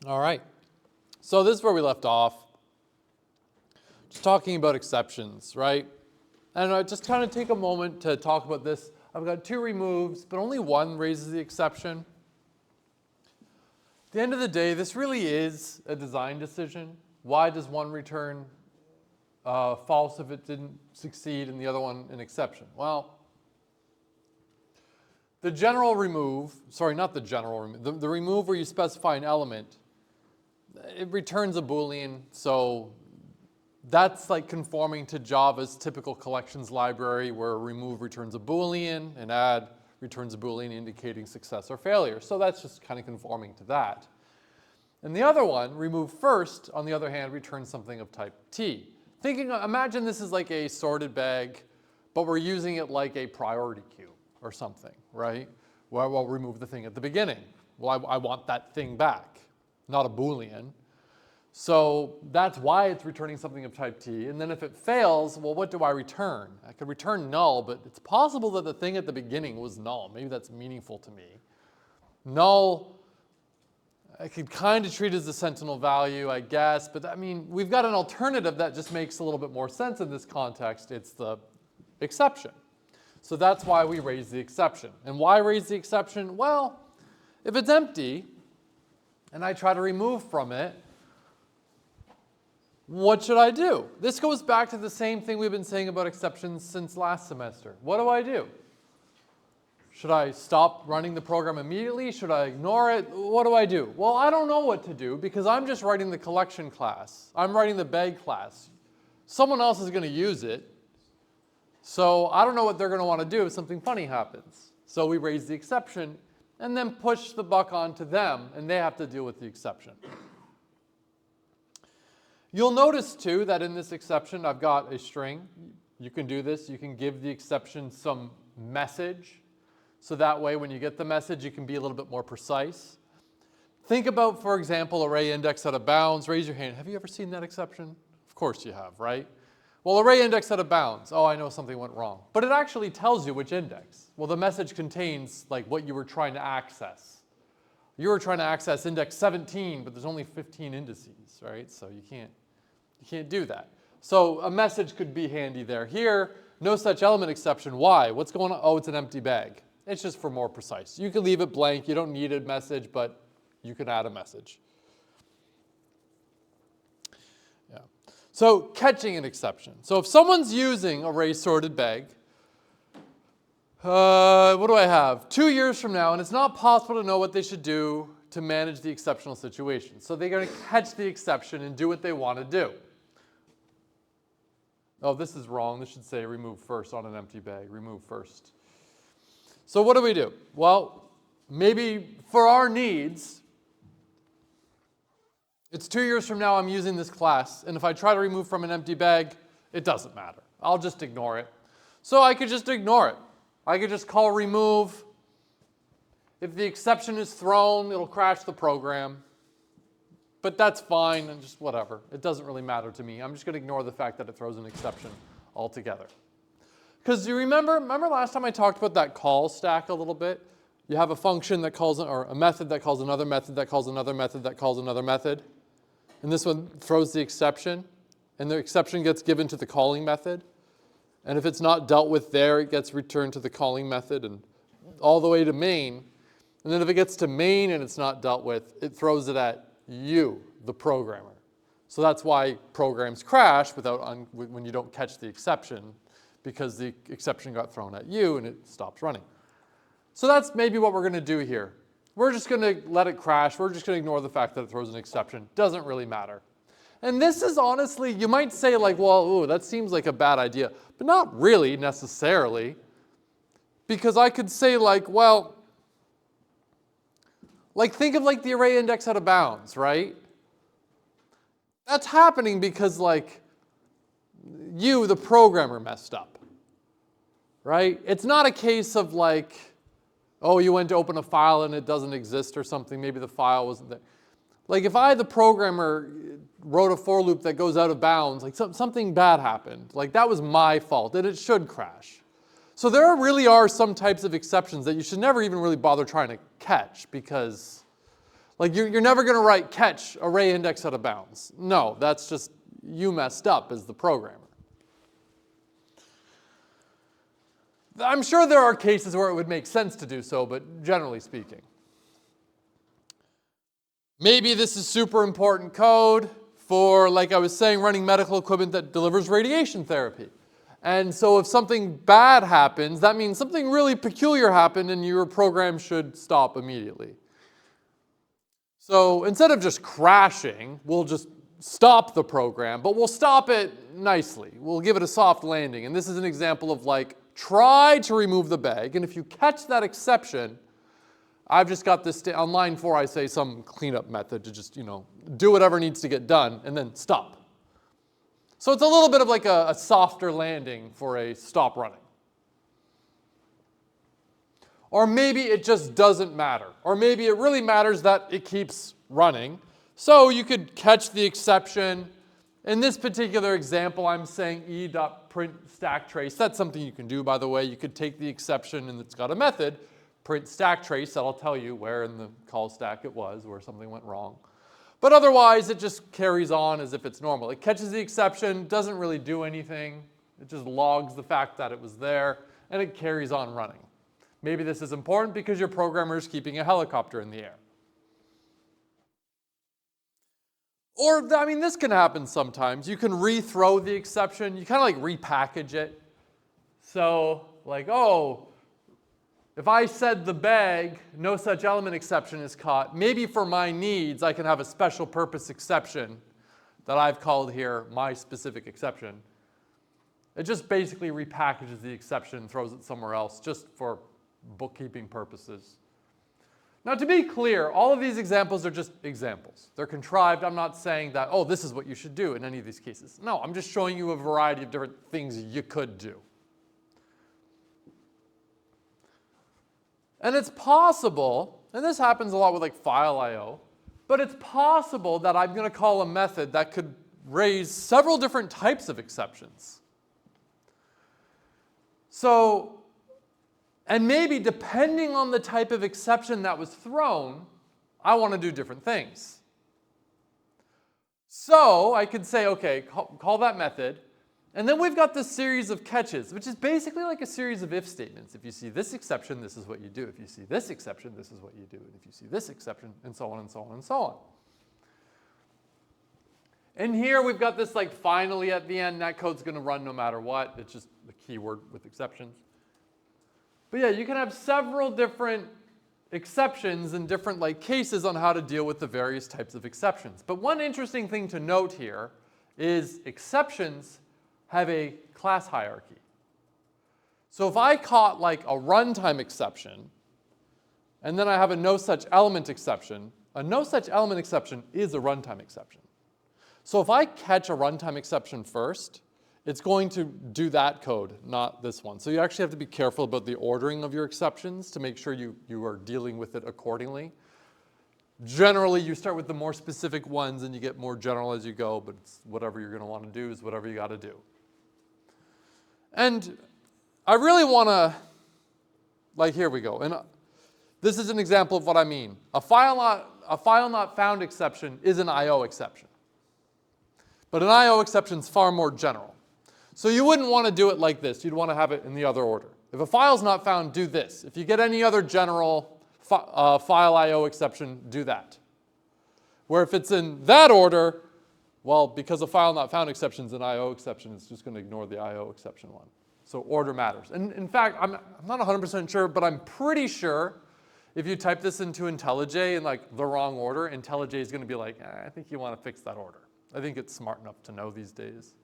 All right, so this is where we left off. Just talking about exceptions, right? And I just kind of take a moment to talk about this. I've got two removes, but only one raises the exception. At the end of the day, this really is a design decision. Why does one return false if it didn't succeed and the other one an exception? Well, the general remove, sorry, not the general remove, the remove where you specify an element, it returns a Boolean, so that's like conforming to Java's typical collections library where remove returns a Boolean and add returns a Boolean indicating success or failure. So that's just kind of conforming to that. And the other one, remove first, on the other hand, returns something of type T. Imagine this is like a sorted bag, but we're using it like a priority queue or something, right? Well, we'll remove the thing at the beginning. Well, I want that thing back, not a Boolean. So that's why it's returning something of type T. And then if it fails, well, what do I return? I could return null, but it's possible that the thing at the beginning was null. Maybe that's meaningful to me. Null, I could kind of treat as a sentinel value, I guess. But I mean, we've got an alternative that just makes a little bit more sense in this context. It's the exception. So that's why we raise the exception. And why raise the exception? Well, if it's empty and I try to remove from it, what should I do? This goes back to the same thing we've been saying about exceptions since last semester. What do I do? Should I stop running the program immediately? Should I ignore it? What do I do? Well, I don't know what to do because I'm just writing the collection class. I'm writing the bag class. Someone else is going to use it. So I don't know what they're going to want to do if something funny happens. So we raise the exception and then push the buck onto them, and they have to deal with the exception. You'll notice too that in this exception I've got a string. You can do this. You can give the exception some message. So that way when you get the message you can be a little bit more precise. Think about, for example, array index out of bounds. Raise your hand. Have you ever seen that exception? Of course you have, right? Well, array index out of bounds. Oh, I know something went wrong. But it actually tells you which index. Well, the message contains like what you were trying to access. You were trying to access index 17, but there's only 15 indices, right? So you can't do that. So a message could be handy there. Here, no such element exception. Why? What's going on? Oh, it's an empty bag. It's just for more precise. You can leave it blank. You don't need a message, but you can add a message. Yeah. So catching an exception. So if someone's using array sorted bag, what do I have? 2 years from now, and it's not possible to know what they should do to manage the exceptional situation. So they're going to catch the exception and do what they want to do. Oh, this is wrong. This should say remove first on an empty bag. Remove first. So what do we do? Well, maybe for our needs, it's 2 years from now I'm using this class, and if I try to remove from an empty bag, it doesn't matter. I'll just ignore it. So I could just ignore it. I could just call remove. If the exception is thrown, it'll crash the program. But that's fine, and just whatever. It doesn't really matter to me. I'm just going to ignore the fact that it throws an exception altogether. Because you remember last time I talked about that call stack a little bit? You have a function that calls, or a method that calls another method that calls another method that calls another method. And this one throws the exception, and the exception gets given to the calling method. And if it's not dealt with there, it gets returned to the calling method and all the way to main. And then if it gets to main and it's not dealt with, it throws it at you, the programmer. So that's why programs crash when you don't catch the exception, because the exception got thrown at you and it stops running. So that's maybe what we're going to do here. We're just going to let it crash. We're just going to ignore the fact that it throws an exception. Doesn't really matter. And this is honestly, you might say like, well, ooh, that seems like a bad idea, but not really necessarily, because I could say like, well, like think of like the array index out of bounds, right? That's happening because like you, the programmer, messed up, right? It's not a case of like, oh, you went to open a file and it doesn't exist or something. Maybe the file wasn't there. Like if I, the programmer, wrote a for loop that goes out of bounds, like something bad happened. Like that was my fault and it should crash. So there really are some types of exceptions that you should never even really bother trying to catch, because Like you're never going to write catch array index out of bounds. No, that's just you messed up as the programmer. I'm sure there are cases where it would make sense to do so, but generally speaking. Maybe this is super important code for, like I was saying, running medical equipment that delivers radiation therapy. And so if something bad happens, that means something really peculiar happened and your program should stop immediately. So instead of just crashing, we'll just stop the program, but we'll stop it nicely. We'll give it a soft landing. And this is an example of like, try to remove the bag, and if you catch that exception, I've just got this, on line 4 I say some cleanup method to just, do whatever needs to get done, and then stop. So it's a little bit of like a softer landing for a stop running. Or maybe it just doesn't matter. Or maybe it really matters that it keeps running. So you could catch the exception. In this particular example, I'm saying e.print stack trace. That's something you can do, by the way. You could take the exception, and it's got a method, print stack trace, that'll tell you where in the call stack it was, where something went wrong. But otherwise, it just carries on as if it's normal. It catches the exception, doesn't really do anything. It just logs the fact that it was there, and it carries on running. Maybe this is important because your programmer is keeping a helicopter in the air. Or, this can happen sometimes. You can rethrow the exception. You kind of like repackage it. So, like, oh, if I said the bag, no such element exception is caught, maybe for my needs, I can have a special purpose exception that I've called here my specific exception. It just basically repackages the exception, throws it somewhere else, just for bookkeeping purposes. Now, to be clear, all of these examples are just examples. They're contrived. I'm not saying that, oh, this is what you should do in any of these cases. No, I'm just showing you a variety of different things you could do. And it's possible, and this happens a lot with like file I/O, but it's possible that I'm going to call a method that could raise several different types of exceptions. So, and maybe depending on the type of exception that was thrown, I want to do different things. So I could say, okay, call that method. And then we've got this series of catches, which is basically like a series of if statements. If you see this exception, this is what you do. If you see this exception, this is what you do. And if you see this exception, and so on and so on and so on. And here we've got this like finally at the end. That code's going to run no matter what. It's just the keyword with exceptions. But yeah, you can have several different exceptions and different like cases on how to deal with the various types of exceptions. But one interesting thing to note here is exceptions have a class hierarchy. So if I caught like a runtime exception, and then I have a no such element exception, a no such element exception is a runtime exception. So if I catch a runtime exception first, it's going to do that code, not this one. So you actually have to be careful about the ordering of your exceptions to make sure you are dealing with it accordingly. Generally, you start with the more specific ones and you get more general as you go, but it's whatever you're going to want to do is whatever you got to do. And I really want to, like here we go. And this is an example of what I mean. A file not found exception is an I/O exception. But an I/O exception is far more general. So you wouldn't want to do it like this. You'd want to have it in the other order. If a file's not found, do this. If you get any other general file I/O exception, do that. Where if it's in that order, well, because a file not found exception is an I/O exception, it's just going to ignore the I/O exception one. So order matters. And in fact, I'm not 100% sure, but I'm pretty sure if you type this into IntelliJ in like the wrong order, IntelliJ is going to be like, I think you want to fix that order. I think it's smart enough to know these days.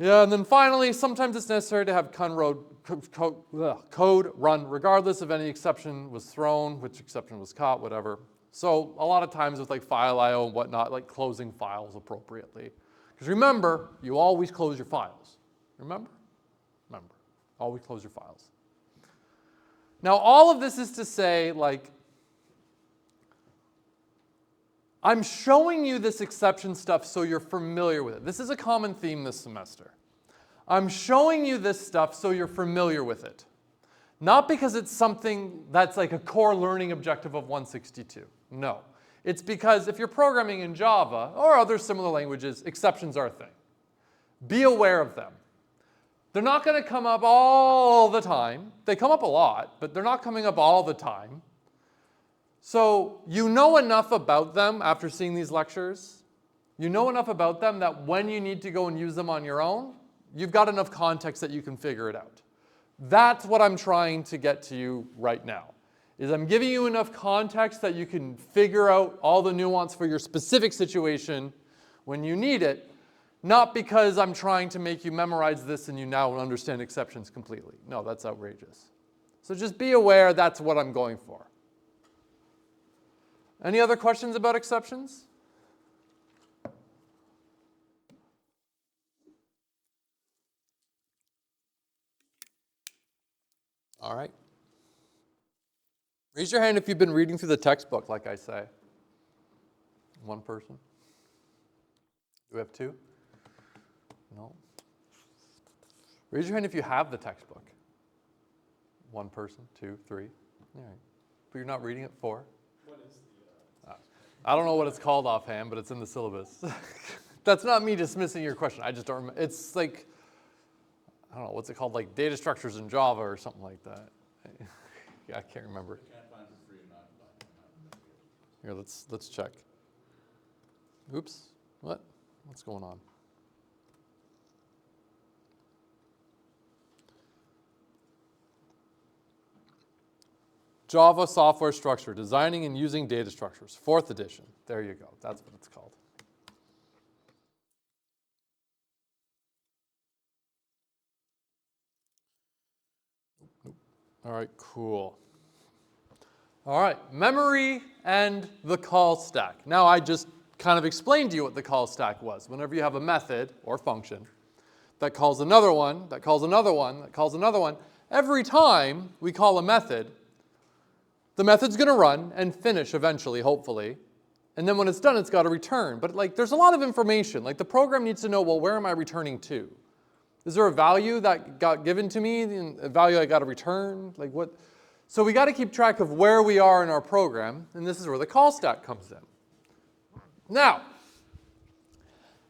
Yeah, and then finally, sometimes it's necessary to have code run regardless of any exception was thrown, which exception was caught, whatever. So a lot of times with like file I/O and whatnot, like closing files appropriately. Because remember, you always close your files. Remember? Remember, always close your files. Now all of this is to say, like, I'm showing you this exception stuff so you're familiar with it. This is a common theme this semester. I'm showing you this stuff so you're familiar with it. Not because it's something that's like a core learning objective of 162. No. It's because if you're programming in Java or other similar languages, exceptions are a thing. Be aware of them. They're not going to come up all the time. They come up a lot, but they're not coming up all the time. So you know enough about them after seeing these lectures. You know enough about them that when you need to go and use them on your own, you've got enough context that you can figure it out. That's what I'm trying to get to you right now, is I'm giving you enough context that you can figure out all the nuance for your specific situation when you need it, not because I'm trying to make you memorize this and you now understand exceptions completely. No, that's outrageous. So just be aware that's what I'm going for. Any other questions about exceptions? All right. Raise your hand if you've been reading through the textbook, like I say. One person? Do we have two? No. Raise your hand if you have the textbook. One person, two, three. All right. But you're not reading it? Four? What is the... I don't know what it's called offhand, but it's in the syllabus. That's not me dismissing your question. I just don't remember. It's like, I don't know, what's it called? Like data structures in Java or something like that. Yeah, I can't remember. Here, let's check. Oops, what? What's going on? Java Software Structure, Designing and Using Data Structures, 4th edition. There you go, that's what it's called. All right, cool. All right, memory and the call stack. Now I just kind of explained to you what the call stack was. Whenever you have a method or function that calls another one, that calls another one, that calls another one, every time we call a method, the method's going to run and finish eventually, hopefully. And then when it's done, it's got to return. But like, there's a lot of information. Like the program needs to know, well, where am I returning to? Is there a value that got given to me, a value I got to return? Like what? So we got to keep track of where we are in our program, and this is where the call stack comes in. Now,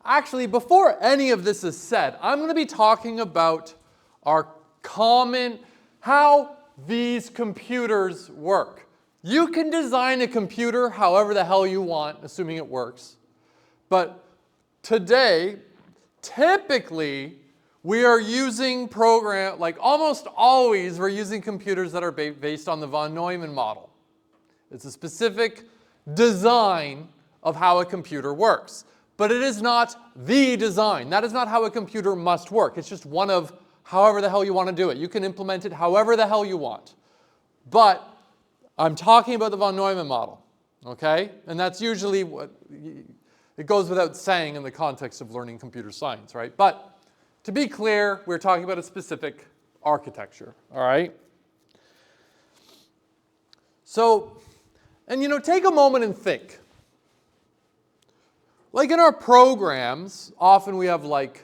actually, before any of this is said, I'm going to be talking about our common, how these computers work. You can design a computer however the hell you want, assuming it works. But today, typically, we are using like almost always, we're using computers that are based on the von Neumann model. It's a specific design of how a computer works. But it is not the design. That is not how a computer must work. It's just one of however the hell you want to do it. You can implement it however the hell you want. But I'm talking about the von Neumann model, okay? And that's usually what, it goes without saying in the context of learning computer science, right? But to be clear, we're talking about a specific architecture, all right? So, and you know, take a moment and think. Like in our programs, often we have like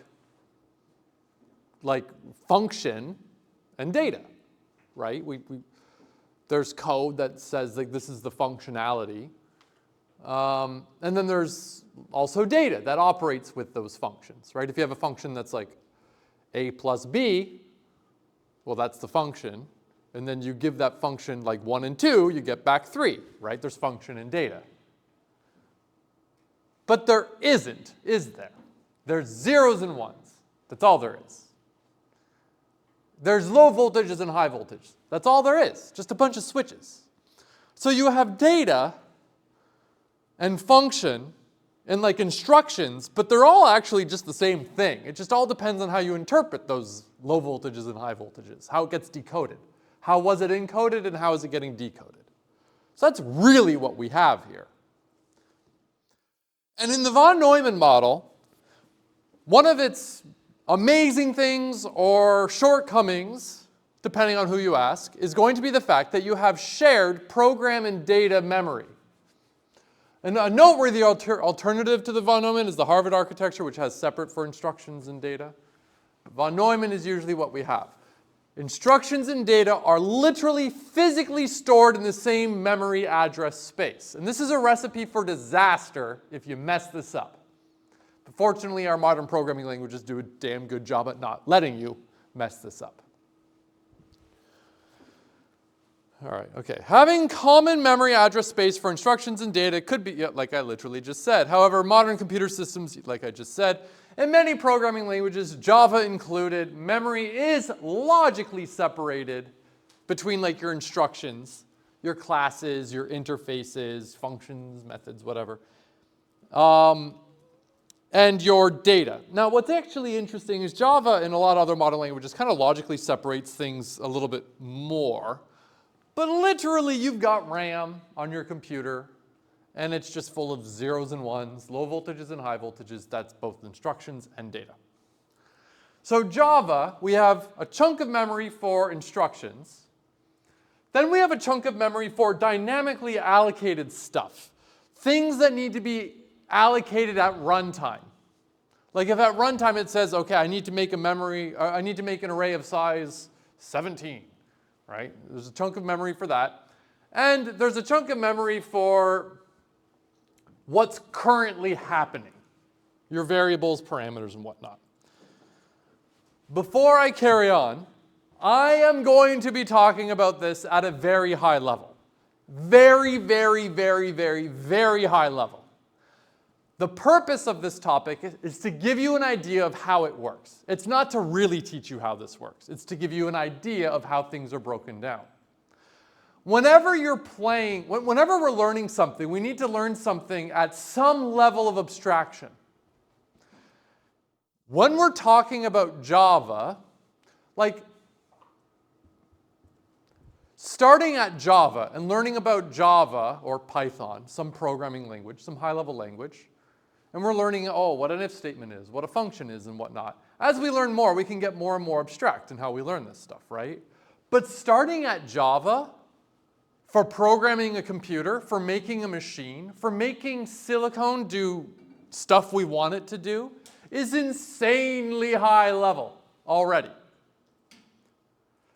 function and data, right? There's code that says like this is the functionality. And then there's also data that operates with those functions, right? If you have a function that's like a plus b, well, that's the function. And then you give that function like 1 and 2, you get back 3, right? There's function and data. But there isn't, is there? There's zeros and ones. That's all there is. There's low voltages and high voltage. That's all there is, just a bunch of switches. So you have data and function and like instructions, but they're all actually just the same thing. It just all depends on how you interpret those low voltages and high voltages, how it gets decoded. How was it encoded and how is it getting decoded? So that's really what we have here. And in the von Neumann model, one of its amazing things or shortcomings, depending on who you ask, is going to be the fact that you have shared program and data memory. And a noteworthy alternative to the von Neumann is the Harvard architecture, which has separate for instructions and data. Von Neumann is usually what we have. Instructions and data are literally physically stored in the same memory address space. And this is a recipe for disaster if you mess this up. But fortunately, our modern programming languages do a damn good job at not letting you mess this up. All right, okay. Having common memory address space for instructions and data could be, yeah, like I literally just said. However, modern computer systems, like I just said, and many programming languages, Java included, memory is logically separated between like your instructions, your classes, your interfaces, functions, methods, whatever, and your data. Now, what's actually interesting is Java and a lot of other modern languages kind of logically separates things a little bit more. But literally, you've got RAM on your computer, and it's just full of zeros and ones, low voltages and high voltages. That's both instructions and data. So Java, we have a chunk of memory for instructions. Then we have a chunk of memory for dynamically allocated stuff, things that need to be allocated at runtime. Like if at runtime it says, okay, I need to make an array of size 17. Right? There's a chunk of memory for that. And there's a chunk of memory for what's currently happening, your variables, parameters, and whatnot. Before I carry on, I am going to be talking about this at a very high level. Very, very, very, very, very high level. The purpose of this topic is to give you an idea of how it works. It's not to really teach you how this works. It's to give you an idea of how things are broken down. Whenever we're learning something, we need to learn something at some level of abstraction. When we're talking about Java, like starting at Java and learning about Java or Python, some programming language, some high-level language, and we're learning, what an if statement is, what a function is, and whatnot. As we learn more, we can get more and more abstract in how we learn this stuff, right? But starting at Java, for programming a computer, for making a machine, for making silicone do stuff we want it to do, is insanely high level already.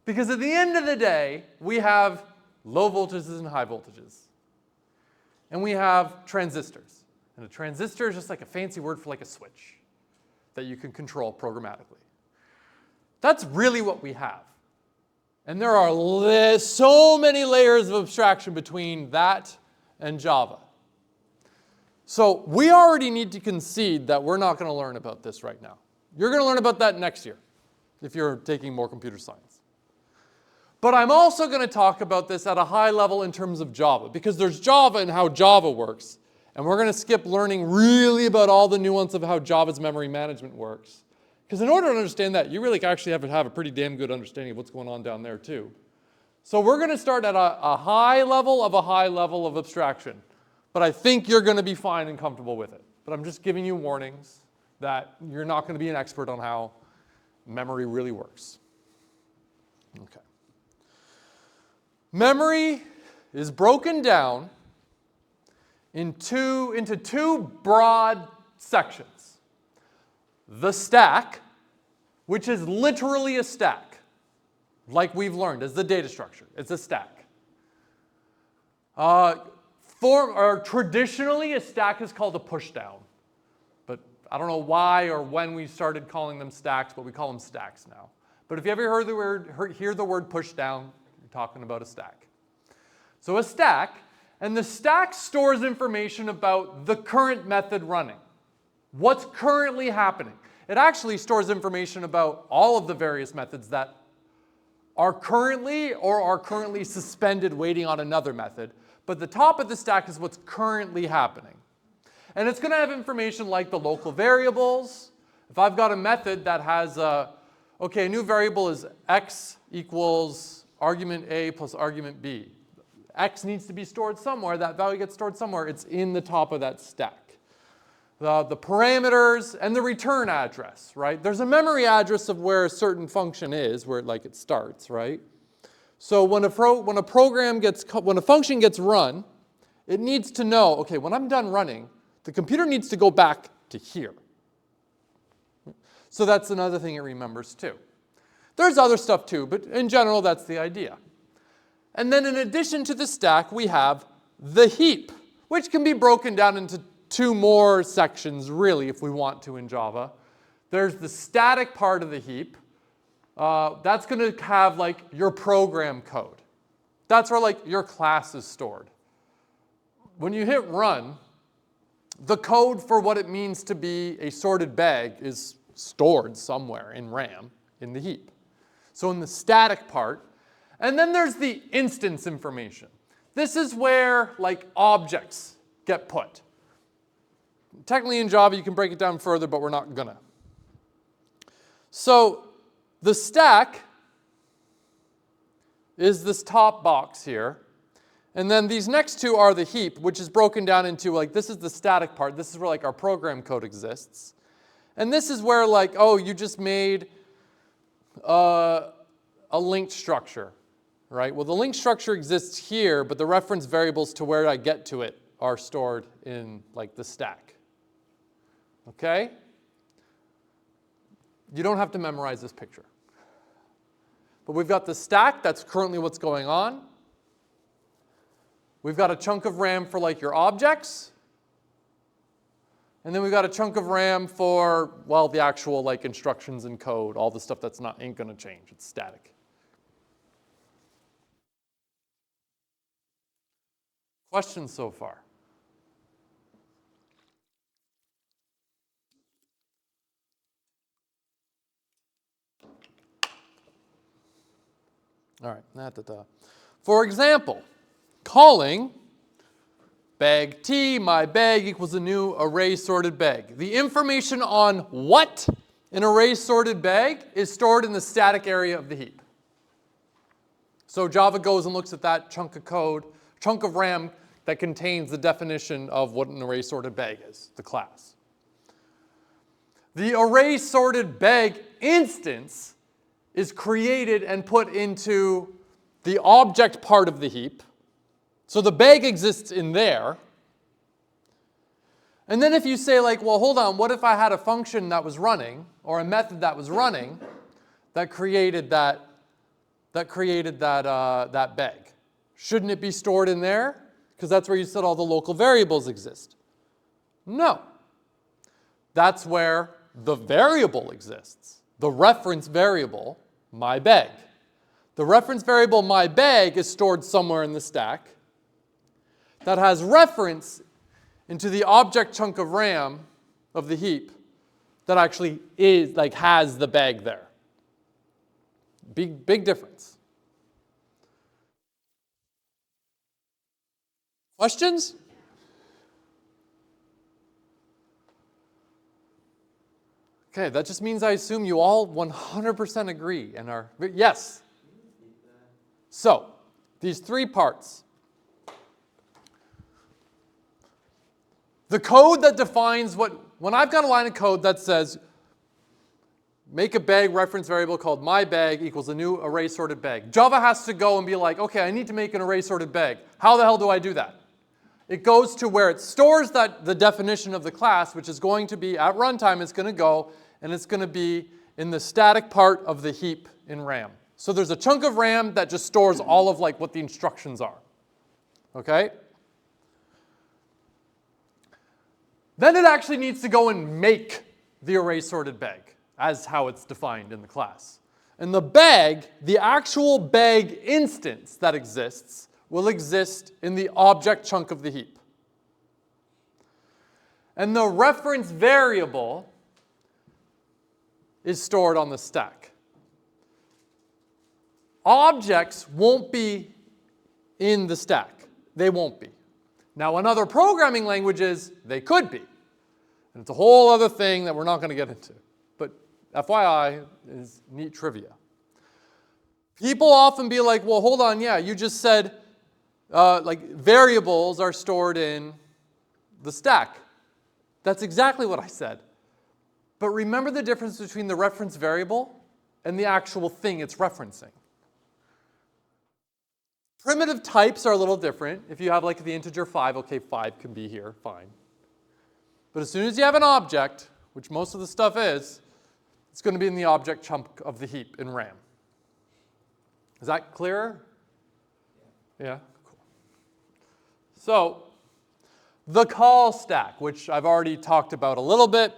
Because at the end of the day, we have low voltages and high voltages. And we have transistors. And a transistor is just like a fancy word for like a switch that you can control programmatically. That's really what we have. And there are so many layers of abstraction between that and Java. So we already need to concede that we're not going to learn about this right now. You're going to learn about that next year if you're taking more computer science. But I'm also going to talk about this at a high level in terms of Java, because there's Java and how Java works. And we're going to skip learning really about all the nuance of how Java's memory management works. Because in order to understand that, you really actually have to have a pretty damn good understanding of what's going on down there too. So we're going to start at a high level of abstraction. But I think you're going to be fine and comfortable with it. But I'm just giving you warnings that you're not going to be an expert on how memory really works. Okay. Memory is broken down into two broad sections. The stack, which is literally a stack, like we've learned, as the data structure. It's a stack. Traditionally, a stack is called a pushdown. But I don't know why or when we started calling them stacks, but we call them stacks now. But if you ever hear the word pushdown, you're talking about a stack. So a stack, and the stack stores information about the current method running. What's currently happening. It actually stores information about all of the various methods that are currently suspended waiting on another method. But the top of the stack is what's currently happening. And it's going to have information like the local variables. If I've got a method that has a new variable is x equals argument A plus argument B. X needs to be stored somewhere. That value gets stored somewhere. It's in the top of that stack. The parameters and the return address, right? There's a memory address of where a certain function is, where it starts, right? So when a function gets run, it needs to know, okay, when I'm done running, the computer needs to go back to here. So that's another thing it remembers too. There's other stuff too, but in general, that's the idea. And then in addition to the stack, we have the heap, which can be broken down into two more sections, really, if we want to in Java. There's the static part of the heap. That's going to have like your program code. That's where like your class is stored. When you hit run, the code for what it means to be a sorted bag is stored somewhere in RAM in the heap. So in the static part, and then there's the instance information. This is where like objects get put. Technically in Java you can break it down further, but we're not gonna. So the stack is this top box here. And then these next two are the heap, which is broken down into like, this is the static part. This is where like our program code exists. And this is where like, oh, you just made a linked structure, right? Well, the linked structure exists here, but the reference variables to where I get to it are stored in like the stack. Okay? You don't have to memorize this picture. But we've got the stack, that's currently what's going on. We've got a chunk of RAM for like your objects. And then we've got a chunk of RAM for, well, the actual like instructions and code, all the stuff that's ain't gonna change, it's static. Questions so far? All right, For example, calling bag T, my bag equals a new array sorted bag. The information on what an array sorted bag is stored in the static area of the heap. So Java goes and looks at that chunk of code, chunk of RAM that contains the definition of what an array sorted bag is, the class. The array sorted bag instance is created and put into the object part of the heap. So the bag exists in there. And then if you say like, well, hold on, what if I had a function that was running or a method that was running that created that bag? Shouldn't it be stored in there? Because that's where you said all the local variables exist. No. That's where the variable exists. The reference variable, my bag. The reference variable, my bag, is stored somewhere in the stack that has reference into the object chunk of RAM of the heap that actually is, like, has the bag there. Big difference. Questions? Okay, that just means I assume you all 100% agree and are, yes? So, these three parts. The code that defines when I've got a line of code that says, make a bag reference variable called my bag equals a new array sorted bag. Java has to go and be like, okay, I need to make an array sorted bag. How the hell do I do that? It goes to where it stores the definition of the class, which is going to be, at runtime, it's going to go, and it's going to be in the static part of the heap in RAM. So there's a chunk of RAM that just stores all of like what the instructions are. Okay? Then it actually needs to go and make the array sorted bag, as how it's defined in the class. And the bag, the actual bag instance that exists, will exist in the object chunk of the heap. And the reference variable is stored on the stack. Objects won't be in the stack. They won't be. Now, in other programming languages, they could be. And it's a whole other thing that we're not going to get into. But FYI is neat trivia. People often be like, well, hold on, yeah, you just said like variables are stored in the stack. That's exactly what I said. But remember the difference between the reference variable and the actual thing it's referencing. Primitive types are a little different. If you have like the integer 5, okay, 5 can be here, fine. But as soon as you have an object, which most of the stuff is, it's going to be in the object chunk of the heap in RAM. Is that clearer? Yeah? Cool. So, the call stack, which I've already talked about a little bit.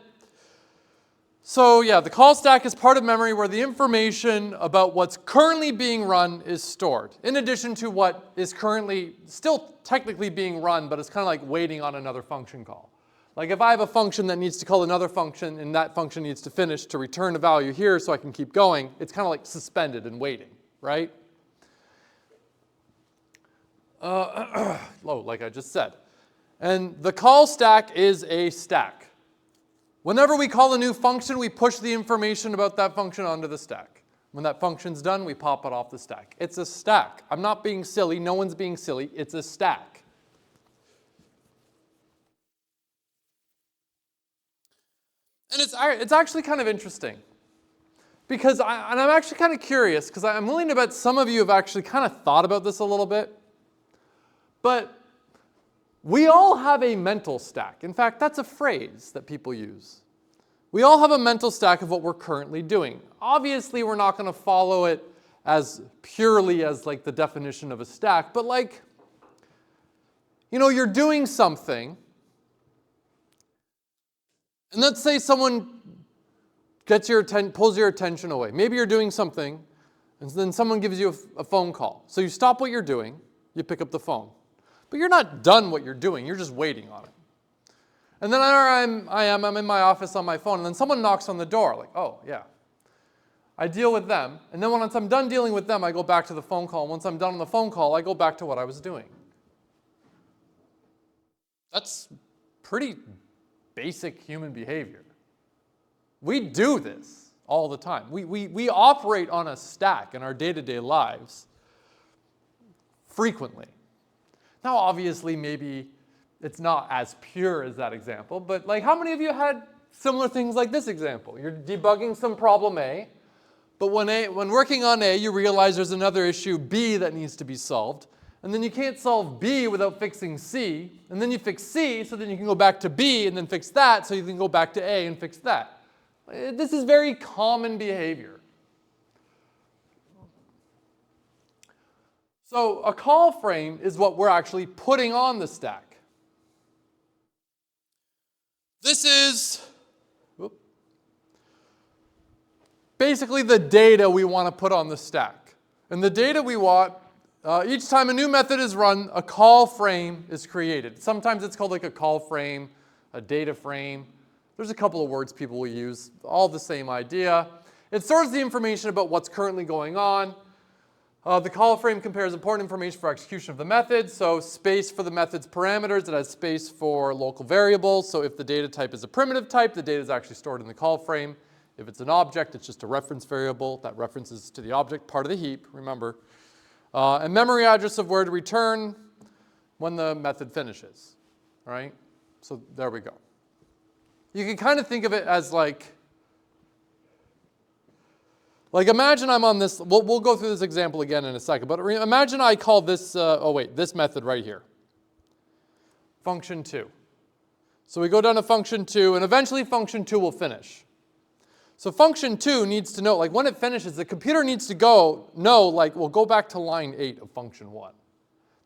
So yeah, the call stack is part of memory where the information about what's currently being run is stored, in addition to what is currently still technically being run, but it's kind of like waiting on another function call. Like if I have a function that needs to call another function and that function needs to finish to return a value here so I can keep going, it's kind of like suspended and waiting, right? Like I just said. And the call stack is a stack. Whenever we call a new function, we push the information about that function onto the stack. When that function's done, we pop it off the stack. It's a stack. I'm not being silly. No one's being silly. It's a stack. And it's actually kind of interesting. Because I'm actually kind of curious, because I'm willing to bet some of you have actually kind of thought about this a little bit. But we all have a mental stack. In fact, that's a phrase that people use. We all have a mental stack of what we're currently doing. Obviously, we're not going to follow it as purely as like the definition of a stack, but like, you know, you're doing something, and let's say someone pulls your attention away. Maybe you're doing something, and then someone gives you a phone call. So you stop what you're doing, you pick up the phone. But you're not done what you're doing, you're just waiting on it. And then I'm in my office on my phone, and then someone knocks on the door, like, oh, yeah. I deal with them, and then once I'm done dealing with them, I go back to the phone call, and once I'm done on the phone call, I go back to what I was doing. That's pretty basic human behavior. We do this all the time. We operate on a stack in our day-to-day lives frequently. Now, obviously, maybe it's not as pure as that example, but like how many of you had similar things like this example? You're debugging some problem A, but when working on A, you realize there's another issue B that needs to be solved, and then you can't solve B without fixing C, and then you fix C, so then you can go back to B and then fix that, so you can go back to A and fix that. This is very common behavior. So a call frame is what we're actually putting on the stack. This is basically the data we want to put on the stack. And the data we want, each time a new method is run, a call frame is created. Sometimes it's called like a call frame, a data frame. There's a couple of words people will use, all the same idea. It stores the information about what's currently going on. The call frame compares important information for execution of the method. So space for the method's parameters. It has space for local variables. So if the data type is a primitive type, the data is actually stored in the call frame. If it's an object, it's just a reference variable that references to the object, part of the heap, remember. And memory address of where to return when the method finishes. All right? So there we go. You can kind of think of it as like imagine I'm on this, we'll go through this example again in a second, but imagine I call this, this method right here, function 2. So we go down to function 2, and eventually function 2 will finish. So function 2 needs to know, like when it finishes, the computer needs to know, like, we'll go back to line 8 of function 1.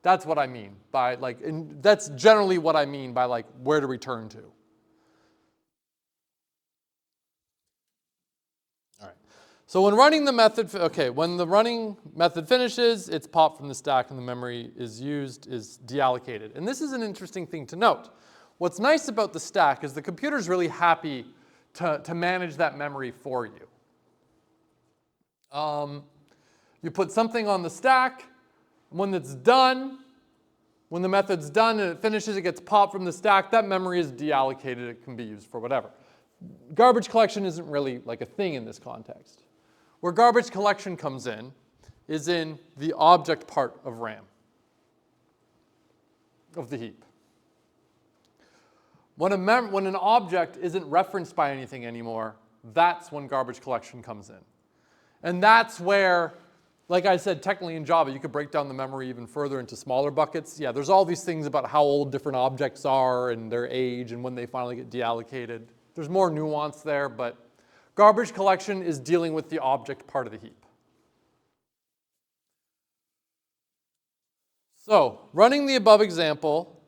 That's what I mean by, like, and that's generally what I mean by, like, where to return to. So when running the method, when the running method finishes, it's popped from the stack and the memory is deallocated. And this is an interesting thing to note. What's nice about the stack is the computer's really happy to manage that memory for you. You put something on the stack, when it's done, when the method's done and it finishes, it gets popped from the stack, that memory is deallocated, it can be used for whatever. Garbage collection isn't really like a thing in this context. Where garbage collection comes in is in the object part of RAM, of the heap. When an object isn't referenced by anything anymore, that's when garbage collection comes in. And that's where, like I said, technically in Java, you could break down the memory even further into smaller buckets. Yeah, there's all these things about how old different objects are and their age and when they finally get deallocated. There's more nuance there, but garbage collection is dealing with the object part of the heap. So running the above example,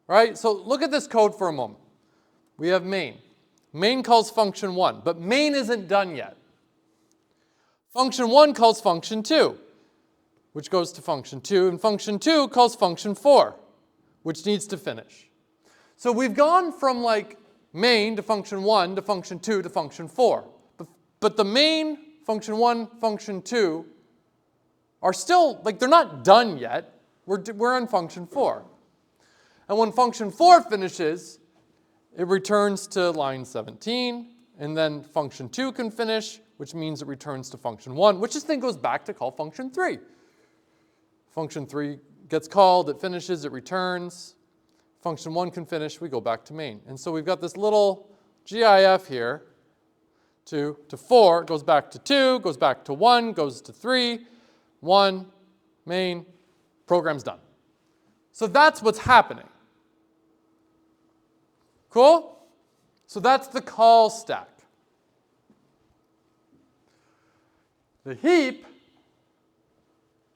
right? So look at this code for a moment. We have main. Main calls function 1, but main isn't done yet. Function 1 calls function 2, which goes to function 2, and function 2 calls function 4, which needs to finish. So we've gone from like main to function 1 to function 2 to function 4. But the main, function 1, function 2 are still, like they're not done yet. We're on function 4. And when function 4 finishes, it returns to line 17, and then function 2 can finish, which means it returns to function 1, which then goes back to call function 3. Function 3 gets called, it finishes, it returns. Function 1 can finish, we go back to main. And so we've got this little GIF here, 2 to 4, goes back to 2, goes back to 1, goes to 3, 1, main, program's done. So that's what's happening. Cool? So that's the call stack. The heap,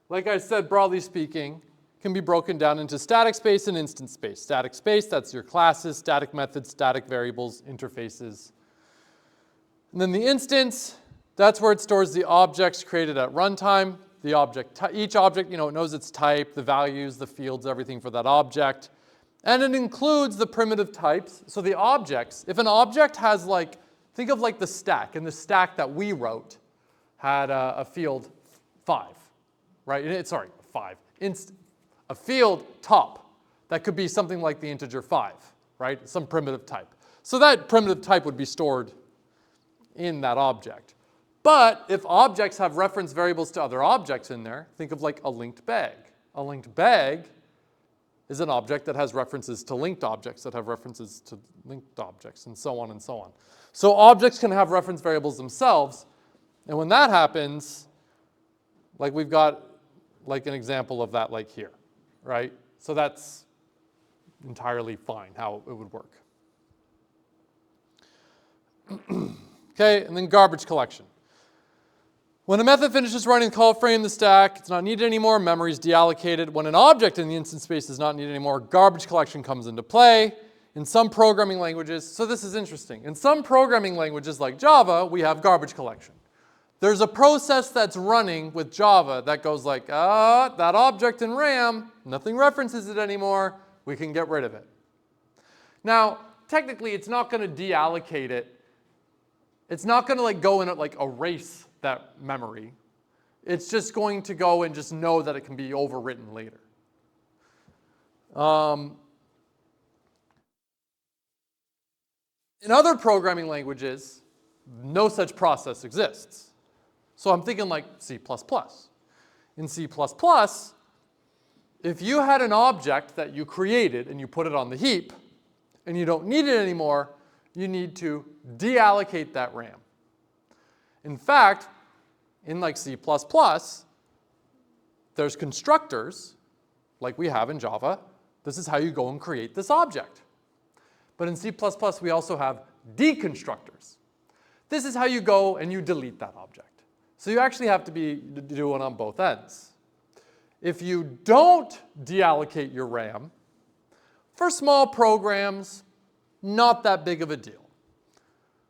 like I said, broadly speaking, can be broken down into static space and instance space. Static space, that's your classes, static methods, static variables, interfaces. And then the instance, that's where it stores the objects created at runtime. The object, each object, it knows its type, the values, the fields, everything for that object. And it includes the primitive types. So the objects, if an object has like, think of like the stack, and the stack that we wrote had a field 5, right? Sorry, 5. A field top that could be something like the integer 5, right? Some primitive type. So that primitive type would be stored in that object. But if objects have reference variables to other objects in there, think of like a linked bag. A linked bag is an object that has references to linked objects that have references to linked objects, and so on and so on. So objects can have reference variables themselves, and when that happens, like we've got like an example of that like here, right? So that's entirely fine how it would work. Okay, and then garbage collection. When a method finishes running the call frame, the stack, it's not needed anymore, memory is deallocated. When an object in the instance space is not needed anymore, garbage collection comes into play. In some programming languages, so this is interesting. In some programming languages like Java, we have garbage collection. There's a process that's running with Java that goes like, that object in RAM, nothing references it anymore, we can get rid of it. Now, technically, it's not going to deallocate it. It's not going to like go in and like erase that memory. It's just going to go and just know that it can be overwritten later. In other programming languages, no such process exists. So I'm thinking like C++. In C++, if you had an object that you created and you put it on the heap and you don't need it anymore, you need to deallocate that RAM. In fact, in like C++, there's constructors, like we have in Java. This is how you go and create this object. But in C++, we also have deconstructors. This is how you go and you delete that object. So you actually have to be doing on both ends. If you don't deallocate your RAM, for small programs, not that big of a deal.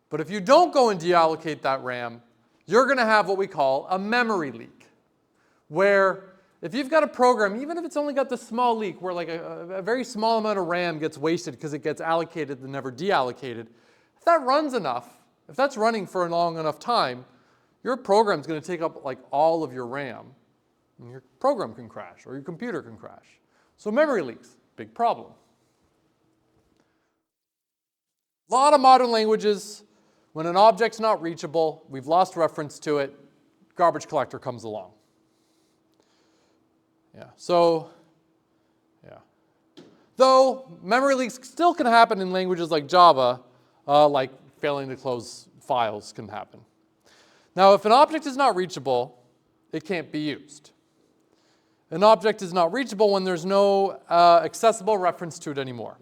But if you don't go and deallocate that RAM, you're going to have what we call a memory leak, where if you've got a program, even if it's only got the small leak where like a very small amount of RAM gets wasted because it gets allocated and never deallocated, if that runs enough, if that's running for a long enough time, your program's going to take up like all of your RAM, and your program can crash or your computer can crash. So memory leaks, big problem. A lot of modern languages, when an object's not reachable, we've lost reference to it, garbage collector comes along. Though memory leaks still can happen in languages like Java, like failing to close files can happen. Now, if an object is not reachable, it can't be used. An object is not reachable when there's no accessible reference to it anymore.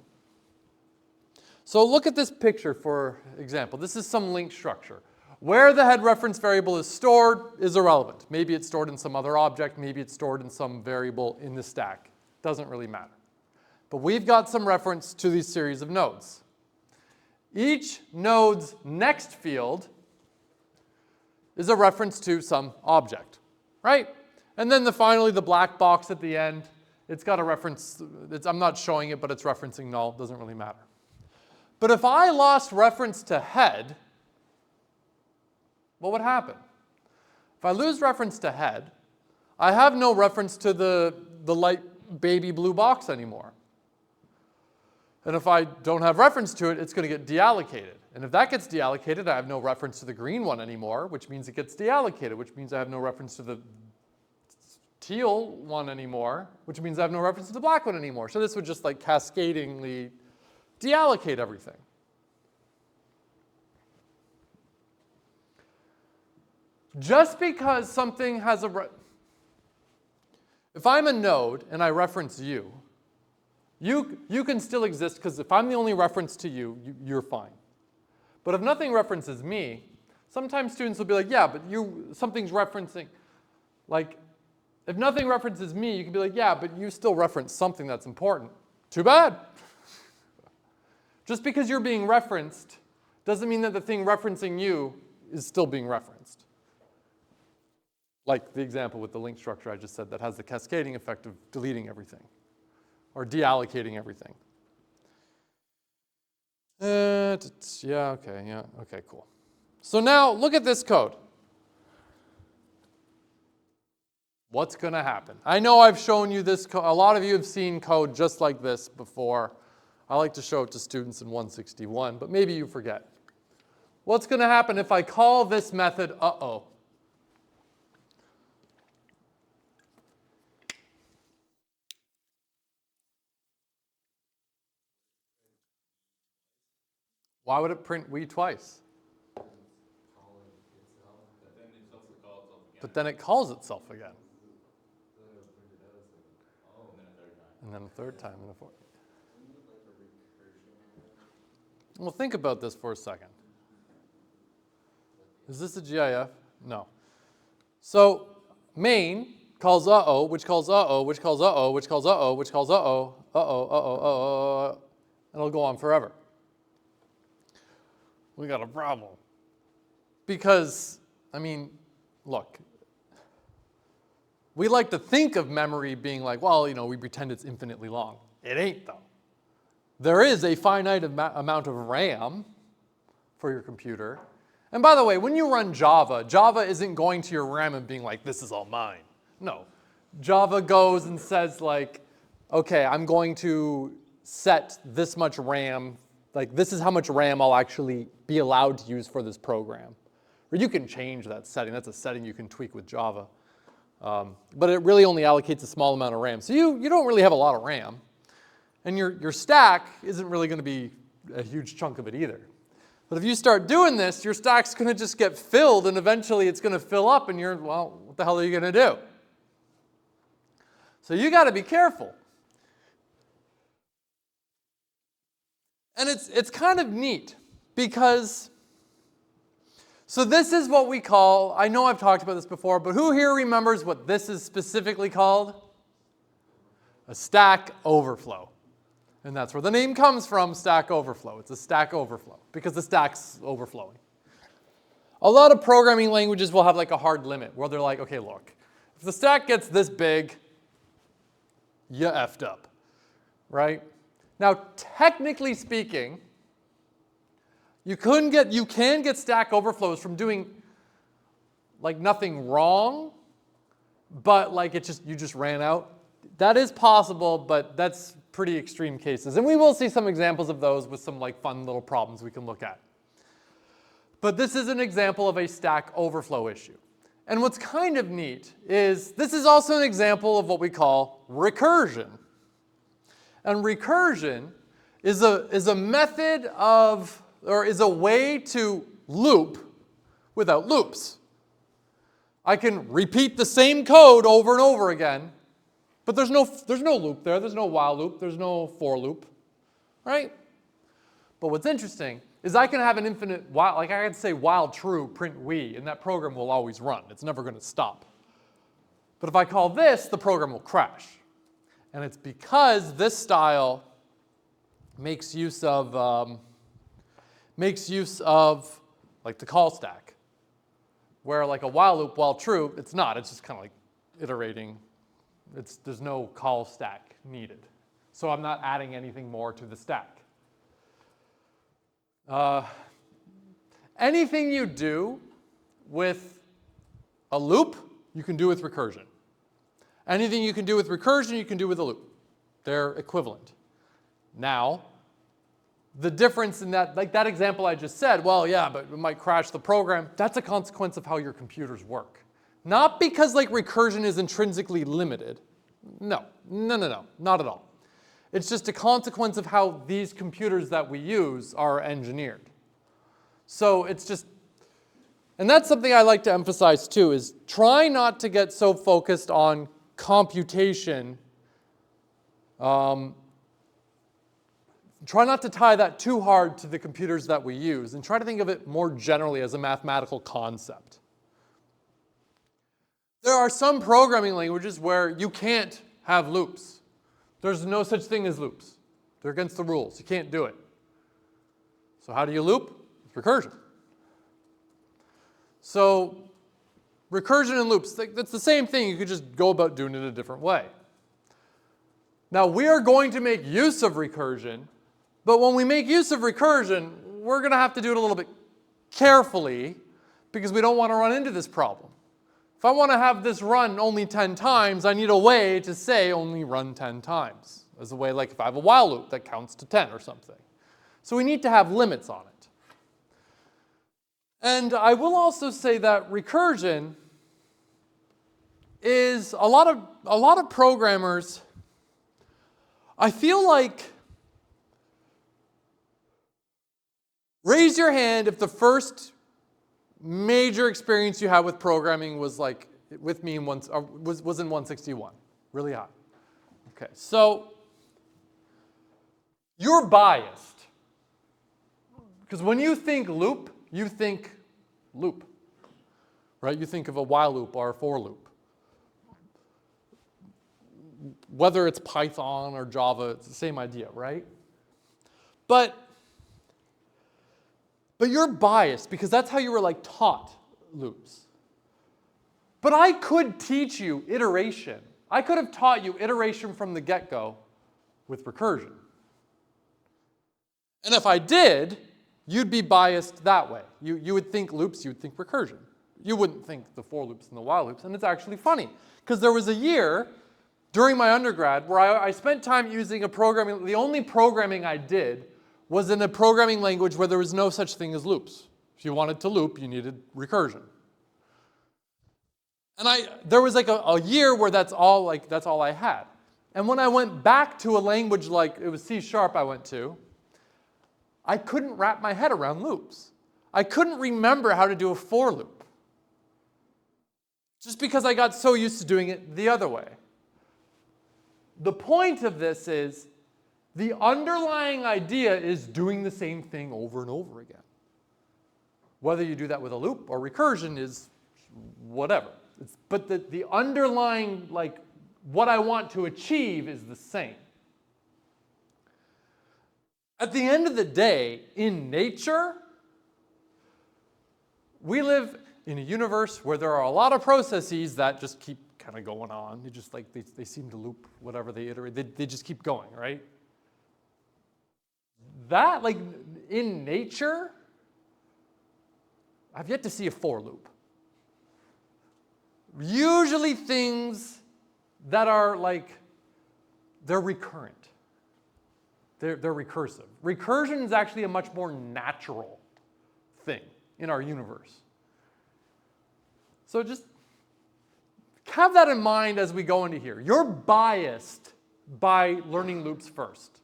So look at this picture, for example. This is some link structure. Where the head reference variable is stored is irrelevant. Maybe it's stored in some other object. Maybe it's stored in some variable in the stack. Doesn't really matter. But we've got some reference to these series of nodes. Each node's next field is a reference to some object, right? And then finally the black box at the end, it's got a reference, I'm not showing it, but it's referencing null, doesn't really matter. But if I lost reference to head, what would happen? If I lose reference to head, I have no reference to the light baby blue box anymore. And if I don't have reference to it, it's going to get deallocated. And if that gets deallocated, I have no reference to the green one anymore, which means it gets deallocated, which means I have no reference to the teal one anymore, which means I have no reference to the black one anymore. So this would just like cascadingly deallocate everything. Just because something has if I'm a node and I reference you, you can still exist because if I'm the only reference to you, you're fine. But if nothing references me, sometimes students will be like, yeah, but something's referencing. Like, if nothing references me, you can be like, yeah, but you still reference something that's important. Too bad. Just because you're being referenced doesn't mean that the thing referencing you is still being referenced. Like the example with the link structure I just said that has the cascading effect of deleting everything or deallocating everything. Okay, cool. So now look at this code. What's going to happen? I know I've shown you this code. A lot of you have seen code just like this before. I like to show it to students in 161, but maybe you forget. What's going to happen if I call this method uh-oh? Why would it print we twice? But then it calls itself again. And then a third time and a fourth. Well, think about this for a second. Is this a GIF? No. So main calls uh-oh, which calls uh-oh, which calls uh-oh, which calls uh-oh, which calls uh-oh, uh-oh, uh-oh, uh-oh, and it'll go on forever. We got a problem. Because, I mean, look, we like to think of memory being like, well, we pretend it's infinitely long. It ain't, though. There is a finite amount of RAM for your computer. And by the way, when you run Java, Java isn't going to your RAM and being like, this is all mine. No. Java goes and says like, okay, I'm going to set this much RAM. Like, this is how much RAM I'll actually be allowed to use for this program. Or you can change that setting. That's a setting you can tweak with Java. But it really only allocates a small amount of RAM. So you don't really have a lot of RAM. And your stack isn't really going to be a huge chunk of it either. But if you start doing this, your stack's going to just get filled, and eventually it's going to fill up, and well, what the hell are you going to do? So you got to be careful. And it's kind of neat because, so this is what we call, I know I've talked about this before, but who here remembers what this is specifically called? A stack overflow. And that's where the name comes from, Stack Overflow. It's a stack overflow because the stack's overflowing. A lot of programming languages will have like a hard limit where they're like, okay, look, if the stack gets this big, you effed up, right? Now, technically speaking, you can get stack overflows from doing like nothing wrong, but like you just ran out. That is possible, but that's pretty extreme cases. And we will see some examples of those with some like fun little problems we can look at. But this is an example of a stack overflow issue. And what's kind of neat is this is also an example of what we call recursion. And recursion is a method of, or is a way to loop without loops. I can repeat the same code over and over again, but there's no loop there. There's no while loop. There's no for loop, right? But what's interesting is I can have an infinite while, like I can say while true, print we, and that program will always run. It's never going to stop. But if I call this, the program will crash. And it's because this style makes use of like the call stack, where like a while loop, while true, it's not. It's just kind of like iterating. There's no call stack needed. So I'm not adding anything more to the stack. Anything you do with a loop, you can do with recursion. Anything you can do with recursion, you can do with a loop. They're equivalent. Now, the difference in that, like that example I just said, well, yeah, but it might crash the program. That's a consequence of how your computers work. Not because like recursion is intrinsically limited. No, not at all. It's just a consequence of how these computers that we use are engineered. So it's just, and that's something I like to emphasize too, is try not to get so focused on computation. Try not to tie that too hard to the computers that we use, and try to think of it more generally as a mathematical concept. There are some programming languages where you can't have loops. There's no such thing as loops. They're against the rules. You can't do it. So how do you loop? It's recursion. So recursion and loops, that's the same thing. You could just go about doing it a different way. Now, we are going to make use of recursion, but when we make use of recursion, we're going to have to do it a little bit carefully because we don't want to run into this problem. If I want to have this run only 10 times, I need a way to say only run 10 times. As a way, like if I have a while loop that counts to 10 or something. So we need to have limits on it. And I will also say that recursion is a lot of programmers, I feel like, raise your hand if the first major experience you had with programming was like with me in was in 161, really high. Okay, so you're biased because when you think loop, you think loop, right? You think of a while loop or a for loop. Whether it's Python or Java, it's the same idea, right? But you're biased because that's how you were like taught loops. But I could teach you iteration. I could have taught you iteration from the get-go with recursion. And if I did, you'd be biased that way. You would think loops, you would think recursion. You wouldn't think the for loops and the while loops. And it's actually funny because there was a year during my undergrad where I spent time using a programming, the only programming I did was in a programming language where there was no such thing as loops. If you wanted to loop, you needed recursion. And there was like a year where that's all I had. And when I went back to a language like, it was C# I went to, I couldn't wrap my head around loops. I couldn't remember how to do a for loop. Just because I got so used to doing it the other way. The point of this is, the underlying idea is doing the same thing over and over again. Whether you do that with a loop or recursion is whatever. But the underlying, like, what I want to achieve is the same. At the end of the day, in nature, we live in a universe where there are a lot of processes that just keep kind of going on. They just like, they seem to loop whatever they iterate. They just keep going, right? That, like, in nature, I've yet to see a for loop. Usually things that are like, they're recurrent. They're recursive. Recursion is actually a much more natural thing in our universe. So just have that in mind as we go into here. You're biased by learning loops first.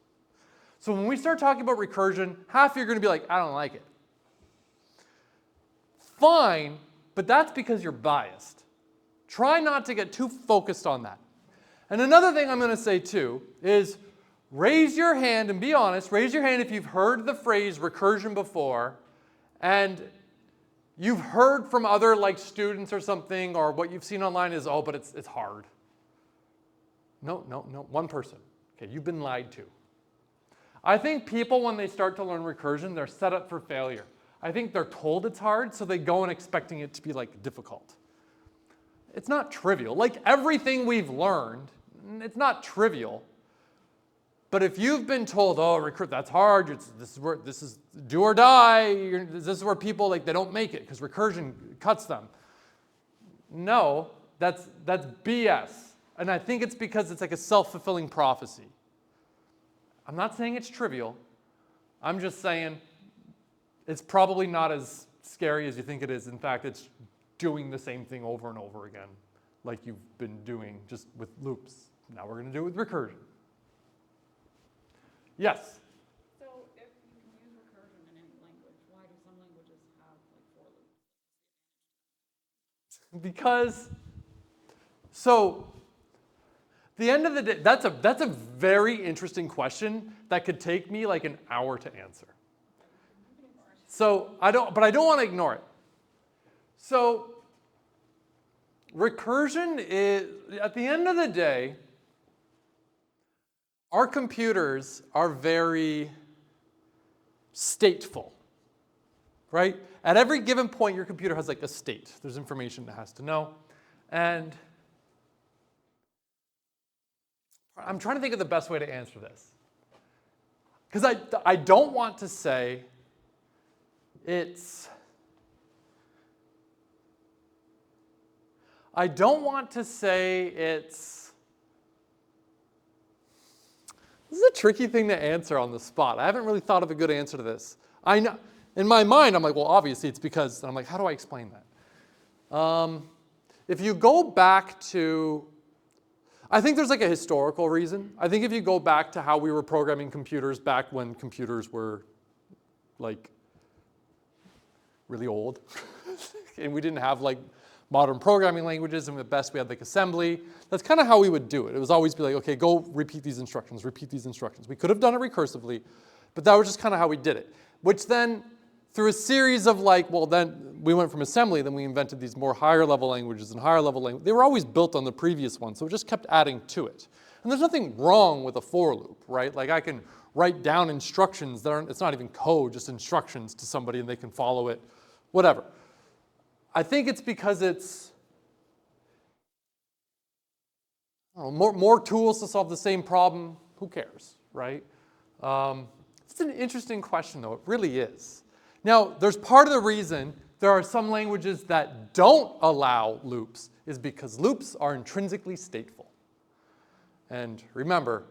So when we start talking about recursion, half of you are going to be like, I don't like it. Fine, but that's because you're biased. Try not to get too focused on that. And another thing I'm going to say too is raise your hand and be honest. Raise your hand if you've heard the phrase recursion before and you've heard from other like students or something, or what you've seen online is, oh, but it's hard. No, no, no, one person. Okay, you've been lied to. I think people, when they start to learn recursion, they're set up for failure. I think they're told it's hard, so they go in expecting it to be like difficult. It's not trivial. Like everything we've learned, it's not trivial. But if you've been told, oh, that's hard, this is do or die, this is where people like they don't make it because recursion cuts them. No, that's BS. And I think it's because it's like a self-fulfilling prophecy. I'm not saying it's trivial. I'm just saying it's probably not as scary as you think it is. In fact, it's doing the same thing over and over again, like you've been doing just with loops. Now we're going to do it with recursion. Yes? So if you can use recursion in any language, why do some languages have like for loops? Because, so, at the end of the day, that's a very interesting question that could take me like an hour to answer. So I don't want to ignore it. So recursion is, at the end of the day, our computers are very stateful, right? At every given point, your computer has like a state. There's information it has to know. And I'm trying to think of the best way to answer this. Because I don't want to say it's, I don't want to say it's, this is a tricky thing to answer on the spot. I haven't really thought of a good answer to this. I know, in my mind, I'm like, well, obviously it's because, and I'm like, how do I explain that? If you go back to, I think there's like a historical reason. I think if you go back to how we were programming computers back when computers were like really old, and we didn't have like modern programming languages, and at best we had like assembly. That's kind of how we would do it. It was always be like, okay, go repeat these instructions, repeat these instructions. We could have done it recursively, but that was just kind of how we did it. Which then, through a series of like, well then we went from assembly, then we invented these more higher level languages and higher level languages. They were always built on the previous one, so it just kept adding to it. And there's nothing wrong with a for loop, right? Like I can write down instructions that aren't, it's not even code, just instructions to somebody and they can follow it, whatever. I think it's because it's more tools to solve the same problem. Who cares, right? It's an interesting question, though. It really is. Now, there's part of the reason there are some languages that don't allow loops is because loops are intrinsically stateful. And remember,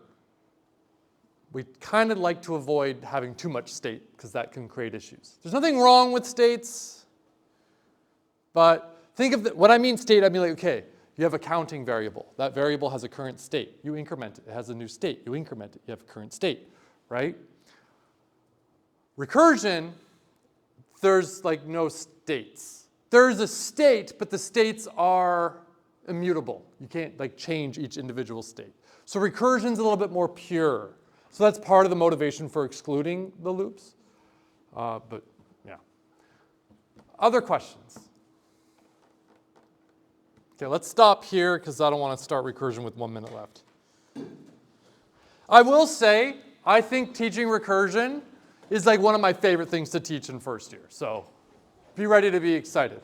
we kind of like to avoid having too much state because that can create issues. There's nothing wrong with states. But think of what I mean state, I mean like, okay, you have a counting variable. That variable has a current state. You increment it. It has a new state. You increment it. You have a current state, right? Recursion, there's like no states. There's a state, but the states are immutable. You can't like change each individual state. So recursion's a little bit more pure. So that's part of the motivation for excluding the loops. But yeah. Other questions? Okay, let's stop here because I don't want to start recursion with 1 minute left. I will say, I think teaching recursion is like one of my favorite things to teach in first year. So be ready to be excited.